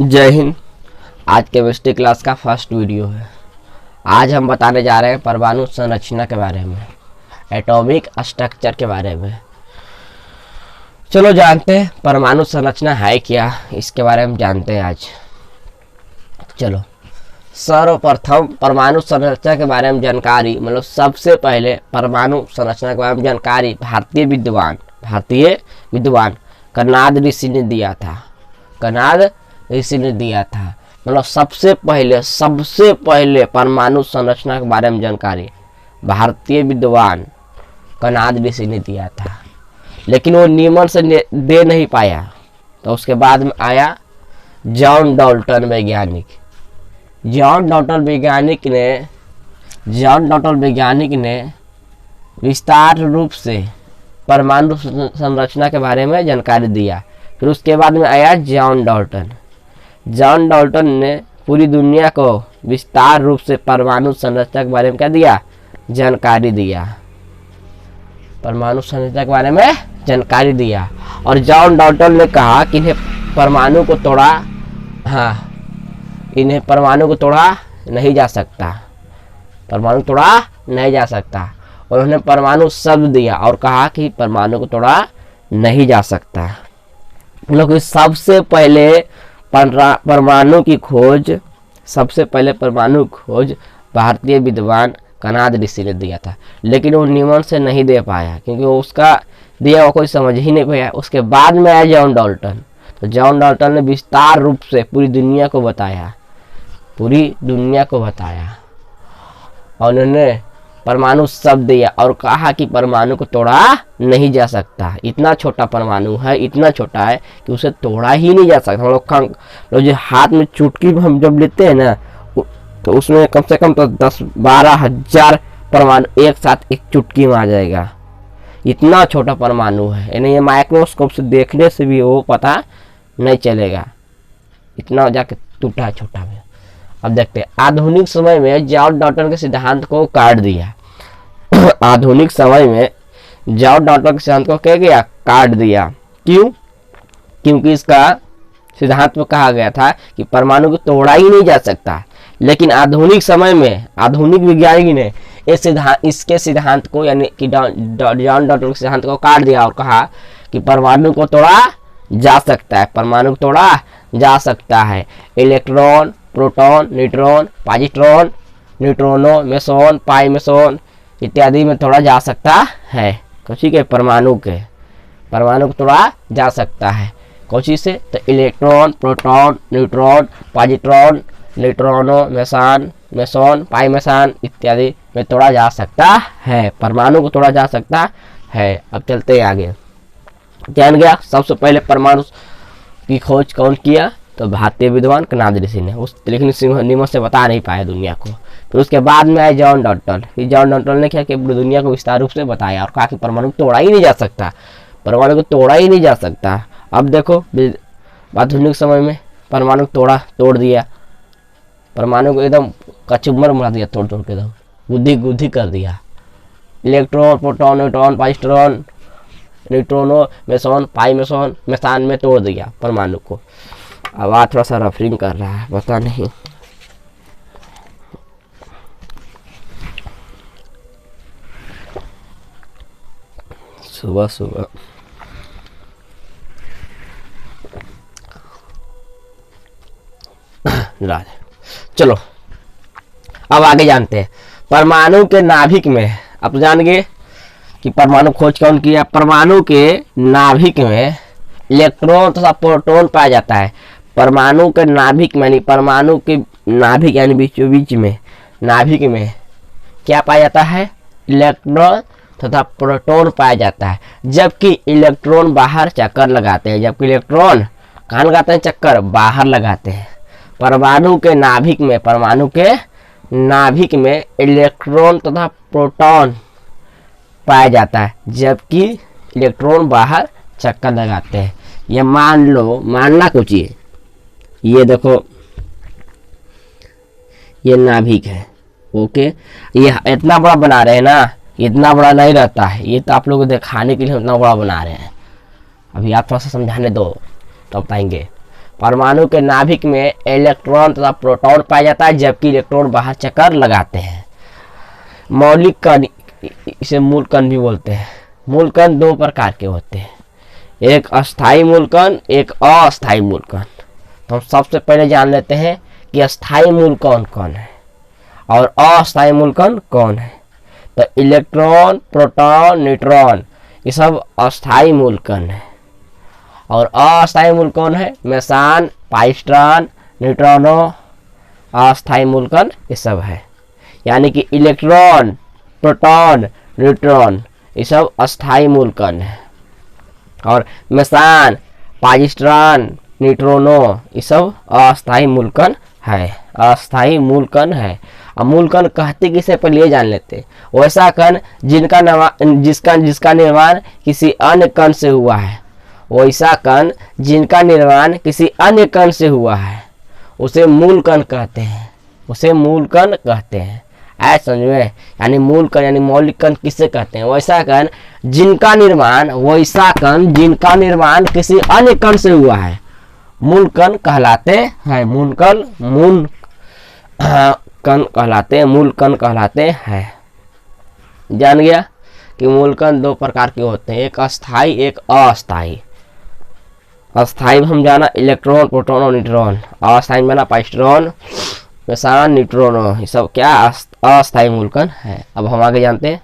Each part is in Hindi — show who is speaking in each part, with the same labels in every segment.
Speaker 1: जय हिंद। आज केमिस्ट्री क्लास का फर्स्ट वीडियो है। आज हम बताने जा रहे हैं परमाणु संरचना के बारे में, एटॉमिक स्ट्रक्चर के बारे में। चलो जानते हैं परमाणु संरचना है क्या, इसके बारे में जानते हैं आज। चलो सर्वप्रथम परमाणु संरचना के बारे में जानकारी, मतलब सबसे पहले परमाणु संरचना के बारे में जानकारी भारतीय विद्वान कणाद ऋषि ने दिया था। मतलब सबसे पहले परमाणु संरचना के बारे में जानकारी भारतीय विद्वान कणाद ऋषि ने दिया था, लेकिन वो नियमन से दे नहीं पाया। तो उसके बाद में आया जॉन डाल्टन वैज्ञानिक ने विस्तार रूप से परमाणु संरचना के बारे में जानकारी दिया। फिर उसके बाद में आया जॉन डाल्टन ने पूरी दुनिया को विस्तार रूप से परमाणु संरचना के बारे में क्या दिया, जानकारी दिया। परमाणु संरचना के बारे में जानकारी दिया और जॉन डाल्टन ने कहा कि इन्हें परमाणु को तोड़ा नहीं जा सकता। और उन्होंने परमाणु शब्द दिया और कहा कि परमाणु को तोड़ा नहीं जा सकता। लोग सबसे पहले परमाणु खोज भारतीय विद्वान कणाद ऋषि ने दिया था, लेकिन वो नियमन से नहीं दे पाया क्योंकि उसका दिया हुआ कोई समझ ही नहीं पाया। उसके बाद में आया जॉन डाल्टन। तो जॉन डाल्टन ने विस्तार रूप से पूरी दुनिया को बताया और उन्होंने परमाणु शब्द दिया और कहा कि परमाणु को तोड़ा नहीं जा सकता। इतना छोटा परमाणु है, इतना छोटा है कि उसे तोड़ा ही नहीं जा सकता। हम लोग जो हाथ में चुटकी हम जब लेते हैं ना, तो उसमें कम से कम तो 10-12 हजार परमाणु एक साथ एक चुटकी में आ जाएगा। इतना छोटा परमाणु है, यानी ये माइक्रोस्कोप से देखने से भी वो पता नहीं चलेगा, इतना जाके टूटा है छोटा में। अब देखते हैं आधुनिक समय में जॉन डाल्टन के सिद्धांत को काट दिया। क्यों? क्योंकि इसका सिद्धांत में कहा गया था कि परमाणु को तोड़ा ही नहीं जा सकता, लेकिन आधुनिक समय में आधुनिक वैज्ञानिक ने इसके सिद्धांत को, यानी कि जॉन डाल्टन के सिद्धांत को काट दिया और कहा कि परमाणु को तोड़ा जा सकता है। Electron, proton, neutron, positron, neutrino, meson, pi meson इत्यादि में तोड़ा जा सकता है। कौची के परमाणु को तोड़ा जा सकता है। कौची से? तो electron, proton, neutron, positron, neutrino, meson, pi meson इत्यादि में तोड़ा जा सकता है। परमाणु को तोड़ा जा सकता है। अब चलते हैं आगे। जान गया सबसे पहले परमाणु की खोज कौन किया? तो भारतीय विद्वान कणाद ऋषि ने। लेकिन नियमों से बता नहीं पाया दुनिया को। फिर उसके बाद में आया जॉन डाल्टन। जॉन डाल्टन ने क्या कि पूरी दुनिया को विस्तार रूप से बताया और कहा कि परमाणु को तोड़ा ही नहीं जा सकता। अब देखो आधुनिक समय में परमाणु को तोड़ दिया। परमाणु को एकदम कचुम्बर बना दिया, तोड़ के एकदम गुद्दी कर दिया। Electron, proton, neutron, positron, neutrino, meson, pi meson में तोड़ दिया परमाणु को। आवाज थोड़ा सा रफरिंग कर रहा है, पता नहीं। सुबह चलो अब आगे जानते हैं परमाणु के नाभिक में। अब जान गए कि परमाणु खोज कौन किया। परमाणु के नाभिक में इलेक्ट्रॉन तथा प्रोटॉन पाया जाता है। परमाणु के नाभिक में यानी बीचों बीच में नाभिक में क्या पाया जाता है? इलेक्ट्रॉन तथा प्रोटॉन पाया जाता है। जबकि इलेक्ट्रॉन बाहर चक्कर लगाते हैं। इलेक्ट्रॉन कहाँ लगाते हैं? चक्कर बाहर लगाते हैं। परमाणु के नाभिक में इलेक्ट्रॉन तथा प्रोटॉन पाया जाता है, जबकि इलेक्ट्रॉन बाहर चक्कर लगाते हैं। ये मानना कुछ ये देखो, ये नाभिक है। ओके, ये इतना बड़ा बना रहे हैं ना, इतना बड़ा नहीं रहता है, ये तो आप लोगों को दिखाने के लिए इतना बड़ा बना रहे हैं। अभी आप थोड़ा सा समझाने दो तो बताएंगे। परमाणु के नाभिक में इलेक्ट्रॉन तथा प्रोटॉन पाया जाता है, जबकि इलेक्ट्रॉन बाहर चक्कर लगाते हैं। मौलिक कण, इसे मूल कण भी बोलते हैं। मूल कण दो प्रकार के होते हैं, एक अस्थाई मूल कण, एक अस्थाई मूल कण। तो हम सबसे पहले जान लेते हैं कि अस्थाई मूल कण कौन है और अस्थाई मूल कण कौन है। तो इलेक्ट्रॉन, प्रोटॉन, न्यूट्रॉन ये सब अस्थाई मूल कण है। और अस्थाई मूल कण है मेसान, पाइस्ट्रॉन, न्यूट्रॉनो, अस्थाई मूल कण ये सब है। यानी कि इलेक्ट्रॉन, प्रोटॉन, न्यूट्रॉन ये सब अस्थाई मूल कण है, और मेसान, पाइस्ट्रॉन, न्यूट्रॉनो ये सब अस्थाई मूल कण है, अस्थाई मूल कण है। अब मूल कण कहते किसे पर लिए जान लेते, वैसा कण जिसका निर्माण किसी अन्य कण से हुआ है, वैसा कण जिनका निर्माण किसी अन्य कण से हुआ है उसे मूल कण कहते हैं, उसे मूल कण कहते हैं। ऐसा समझे, यानी मूल कण यानी मौलिक कण किसे कहते हैं, वैसा कण जिनका निर्माण किसी अन्य कण से हुआ है मूल कण कहलाते हैं। मूल कण कहलाते हैं। जान गया कि मूल कण दो प्रकार के होते हैं, एक अस्थाई एक अस्थाई। अस्थाई हम जाना इलेक्ट्रॉन, प्रोटॉन और न्यूट्रॉन। अस्थाई माना पाइस्ट्रॉन, मेसान, न्यूट्रॉनो ये सब क्या अस्थाई मूल कण है। अब हम आगे जानते हैं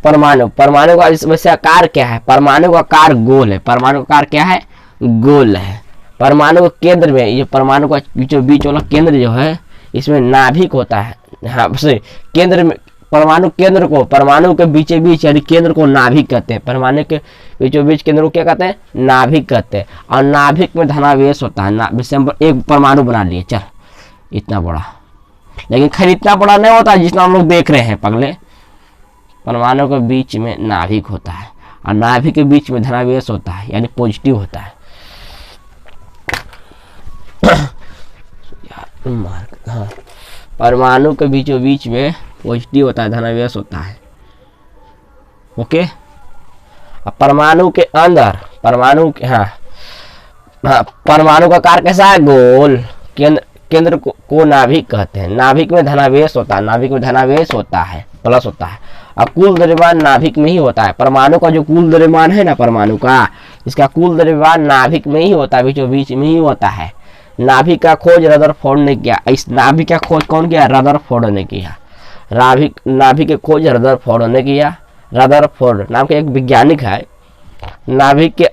Speaker 1: परमाणु। परमाणु का वैसे आकार क्या है, परमाणु का आकार गोल है। परमाणु का आकार क्या है, गोल है। परमाणु के केंद्र में, ये परमाणु का बीच वाला केंद्र जो है इसमें नाभिक होता है। हाँ केंद्र में, परमाणु केंद्र को, परमाणु के बीचे बीच यानी केंद्र को नाभिक कहते हैं। परमाणु के बीचों बीच केंद्र को क्या कहते हैं, नाभिक कहते हैं। और नाभिक में धनावेश होता है। जैसे हम एक परमाणु बना लिए, चल इतना बड़ा, लेकिन खैर इतना बड़ा नहीं होता जितना हम लोग देख रहे हैं पगले। परमाणु के बीच में नाभिक होता है और नाभिक के बीच में धनावेश होता है यानी पॉजिटिव होता है। हाँ, परमाणु के बीचों बीच में पॉजिटिव होता है, धनावेश होता है। ओके। अब परमाणु के अंदर, परमाणु का आकार कैसा है, गोल। केंद्र को नाभिक कहते हैं। नाभिक में धनावेश होता है, नाभिक में धनावेश होता है, प्लस होता है। अब कुल द्रव्यमान नाभिक में ही होता है। परमाणु का जो कुल द्रव्यमान है ना, परमाणु का, इसका कुल द्रव्यमान नाभिक में ही होता है, बीचों बीच में ही होता है। नाभिक का खोज रदरफोर्ड ने किया। इस नाभिक का खोज कौन किया, रदरफोर्ड ने किया। नाभिक के खोज रदरफोर्ड ने किया। रदरफोर्ड नाम के एक वैज्ञानिक है। नाभिक के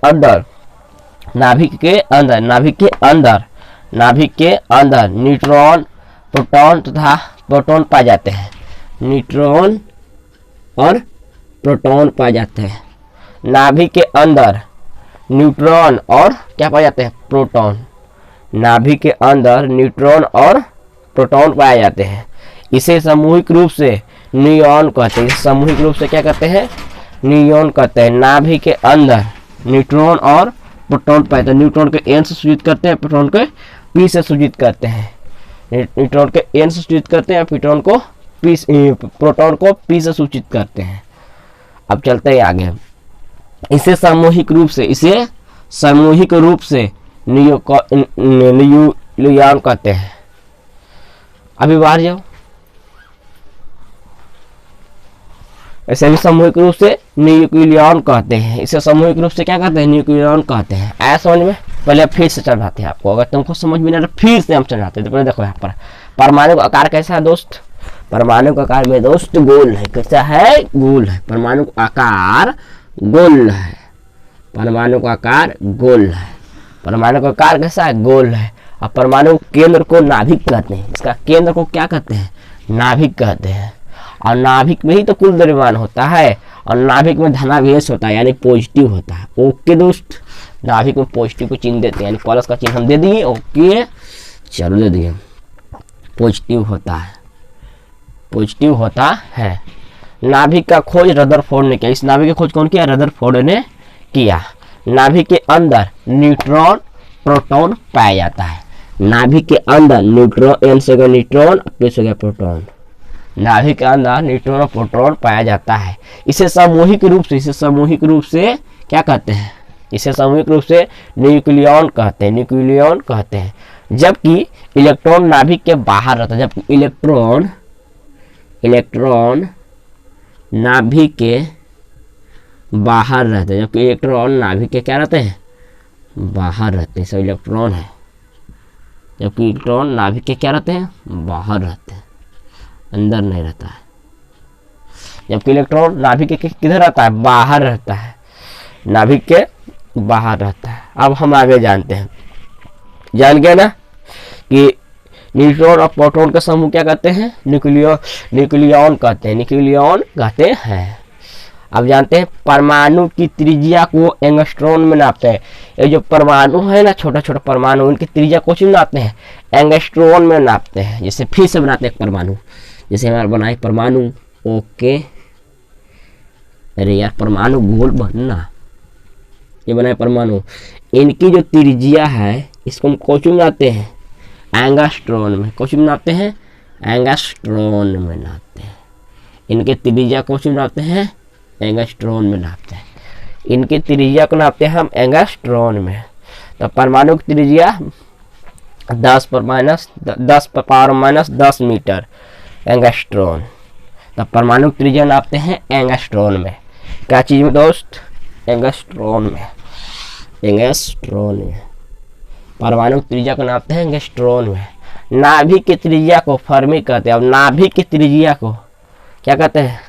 Speaker 1: अंदर न्यूट्रॉन, प्रोटॉन तथा प्रोटॉन पाए जाते हैं। न्यूट्रॉन और प्रोटॉन पाए जाते हैं। नाभिक के अंदर न्यूट्रॉन और क्या पाए जाते हैं, प्रोटॉन। नाभिक के अंदर न्यूट्रॉन और प्रोटॉन पाए जाते हैं। इसे सामूहिक रूप से न्यूयॉन कहते हैं। सामूहिक रूप से क्या कहते हैं, न्यूयॉन कहते हैं। नाभिक के अंदर न्यूट्रॉन और प्रोटॉन पाए जाते हैं। न्यूट्रॉन के एन से सूचित करते हैं, प्रोटॉन के पी से सूचित करते हैं। न्यूट्रॉन के एन से सूचित करते हैं, प्रोटॉन को पी से सूचित करते हैं। अब चलते हैं आगे। इसे सामूहिक रूप से न्यूयॉन कहते हैं। अभी बाहर जाओ। ऐसे भी सामूहिक रूप से न्यूक्लियॉन कहते हैं। इसे सामूहिक रूप से क्या कहते हैं, न्यूक्लियॉन कहते हैं। ऐसा समझ में, पहले फिर से समझाते हैं आपको। अगर तुमको समझ में नहीं तो फिर से हम समझाते हैं। तो पहले देखो यहाँ पर परमाणु का आकार कैसा है दोस्त। परमाणु का आकार में दोस्त गोल है। कैसा है, गोल है। परमाणु का आकार गोल है। परमाणु का आकार गोल है। परमाणु का आकार कैसा है, गोल है। और परमाणु केंद्र को नाभिक कहते हैं। इसका केंद्र को क्या कहते हैं, नाभिक कहते हैं। और नाभिक में ही तो कुल द्रव्यमान होता है। और नाभिक में धनावेश होता है यानी पॉजिटिव होता है। ओके दोस्त, नाभिक में पॉजिटिव को चिन्ह देते हैं, यानी प्लस का चिन्ह हम दे दिए। ओके चलो दे दिए। पॉजिटिव होता है, पॉजिटिव होता है। नाभिक का खोज रदरफोर्ड ने किया। इस नाभिक की खोज कौन किया, रदरफोर्ड ने किया। नाभिक के अंदर न्यूट्रॉन, प्रोटॉन पाया जाता है। नाभिक के अंदर न्यूट्रॉन, एन से न्यूट्रॉन, प्लस हो गया प्रोटॉन। नाभिक के अंदर न्यूट्रॉन और प्रोटॉन पाया जाता है। इसे सामूहिक रूप से क्या कहते हैं, इसे सामूहिक रूप से न्यूक्लियॉन कहते हैं, न्यूक्लियॉन कहते हैं। जबकि इलेक्ट्रॉन नाभिक के बाहर रहता है, जबकि इलेक्ट्रॉन नाभिक के बाहर रहते हैं, जबकि इलेक्ट्रॉन नाभिक के क्या रहते हैं, बाहर रहते हैं। सब इलेक्ट्रॉन है, जबकि इलेक्ट्रॉन नाभिक के क्या रहते हैं, बाहर रहते हैं, अंदर नहीं रहता है। जबकि इलेक्ट्रॉन नाभिक के किधर रहता है, बाहर रहता है, नाभिक के बाहर रहता है। अब हम आगे जानते हैं, जान गए ना कि न्यूट्रॉन और प्रोटॉन का समूह क्या कहते हैं, न्यूक्लियॉन कहते हैं, न्यूक्लियॉन कहते हैं। अब जानते हैं परमाणु की त्रिज्या को एंगस्ट्रॉन में नापते हैं। ये जो परमाणु है ना, छोटा छोटा परमाणु, उनकी त्रिज्या को नापते हैं, एंगस्ट्रॉन में नापते हैं। जैसे फिर से बनाते हैं परमाणु, जैसे हमारे बनाए परमाणु, ओके, अरे यार परमाणु गोल बनना, ये बनाए परमाणु, इनकी जो त्रिज्या है इसको हम कोचुम नापते हैं, एंगस्ट्रॉन में। कोचुम नापते हैं, एंगस्ट्रॉन में नापते हैं। इनके त्रिज्या कोचुम नापते हैं, एंगस्ट्रॉन में नापते हैं। इनकी त्रिज्या को नापते हैं हम एंगस्ट्रॉन में। तो परमाणु की त्रिज्या 10 पावर माइनस 10 मीटर एंगस्ट्रॉन। तो परमाणु की त्रिज्या नापते हैं एंगस्ट्रॉन में। क्या चीज में दोस्त, एंगस्ट्रॉन में, एंगस्ट्रॉन में। परमाणु की त्रिज्या को नापते हैं एंगस्ट्रॉन में। नाभिक की त्रिज्या को फर्मी कहते हैं। अब नाभिक की त्रिज्या को क्या कहते हैं,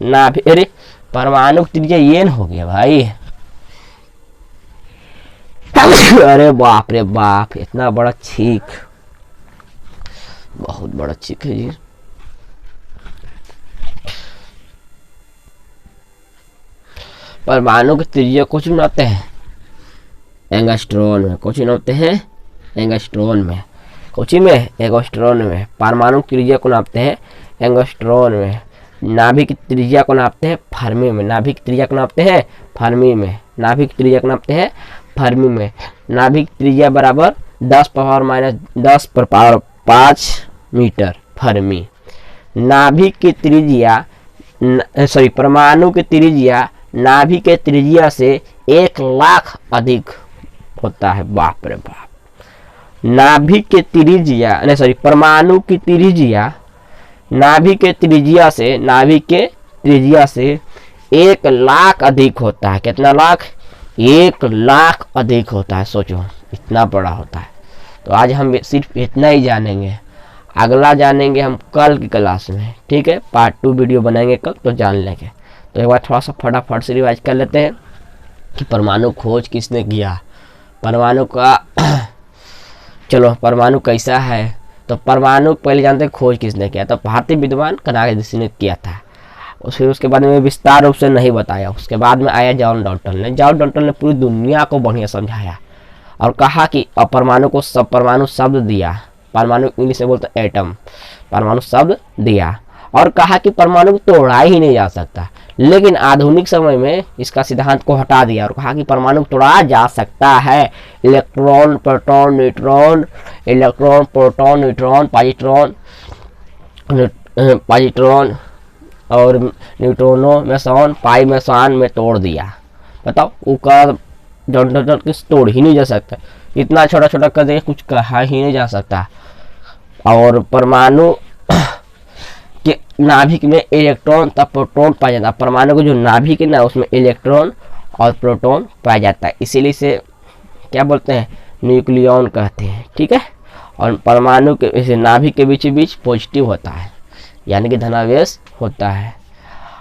Speaker 1: नाभिक, अरे परमाणु की त्रिज्या ये हो गया भाई, अरे बाप रे बाप, इतना बड़ा छींक, बहुत बड़ा छींक है जी। परमाणु की त्रिज्या कुछ बनाते हैं एंगस्ट्रॉन में, कुछ नापते हैं एंगस्ट्रॉन में, कुछ में एंगस्ट्रॉन में। परमाणु की त्रिज्या को नापते हैं एंगस्ट्रॉन में। नाभिक की त्रिज्या को नापते हैं फर्मी में, नाभिक की त्रिज्या को नापते हैं फर्मी में, नाभिक की त्रिज्या को नापते हैं फर्मी में। नाभिक की त्रिज्या बराबर 10 पावर माइनस 10 पर पावर 5 मीटर फर्मी। नाभिक की त्रिज्या, सॉरी, परमाणु की त्रिज्या नाभिक के त्रिज्या से 1 लाख अधिक होता है। बाप रे बाप, नाभिक के त्रिज्या, नहीं सॉरी, परमाणु की त्रिज्या नाभिक के त्रिज्या से, नाभिक के त्रिज्या से 1 लाख अधिक होता है। कितना लाख, 1 लाख अधिक होता है। सोचो इतना बड़ा होता है। तो आज हम सिर्फ इतना ही जानेंगे, अगला जानेंगे हम कल की क्लास में, ठीक है। पार्ट 2 वीडियो बनाएंगे कल, तो जान लेंगे। तो एक बार थोड़ा सा फटाफट से रिवाइज कर लेते हैं कि परमाणु खोज किसने किया, परमाणु का चलो परमाणु कैसा है। तो परमाणु पहले जानते हैं खोज किसने किया, तो भारतीय विद्वान कनाडा ने किया था। फिर उसके बाद में विस्तार रूप से नहीं बताया। उसके बाद में आया जॉन डाल्टन ने। जॉन डाल्टन ने पूरी दुनिया को बढ़िया समझाया और कहा कि अपरमाणु को सब परमाणु शब्द दिया, परमाणु इंग्लिश में बोलते एटम, परमाणु शब्द दिया, और कहा कि परमाणु को तोड़ा ही नहीं जा सकता। लेकिन आधुनिक समय में इसका सिद्धांत को हटा दिया और कहा कि परमाणु तोड़ा जा सकता है। Electron, proton, neutron, electron, proton, neutron, positron और न्यूट्रॉनो, मेसॉन, पाई मेसॉन में तोड़ दिया। बताओ, उसका जॉन किस तोड़ ही नहीं जा सकता। इतना छोटा छोटा कर दिया, कुछ कहा ही नहीं जा सकता। और परमाणु के नाभिक में इलेक्ट्रॉन तब प्रोटॉन पाया जाता है। परमाणु को जो नाभिक है ना, उसमें इलेक्ट्रॉन और प्रोटॉन पाया जाता है, इसीलिए इसे क्या बोलते हैं, न्यूक्लियॉन कहते हैं, ठीक है। और परमाणु के इसे नाभिक के बीच बीच पॉजिटिव होता है, यानी कि धनावेश होता है।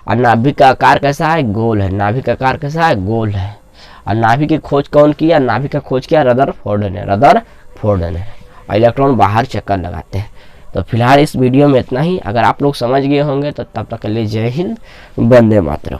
Speaker 1: और नाभिक का आकार कैसा है, गोल है। नाभिक का आकार कैसा है, गोल है। और नाभिक की खोज कौन किया, नाभिक का खोज किया रदरफोर्ड ने, रदरफोर्ड ने। और इलेक्ट्रॉन बाहर चक्कर लगाते हैं। तो फिलहाल इस वीडियो में इतना ही। अगर आप लोग समझ गए होंगे तो तब तक के लिए जय हिंद, वंदे मातरम।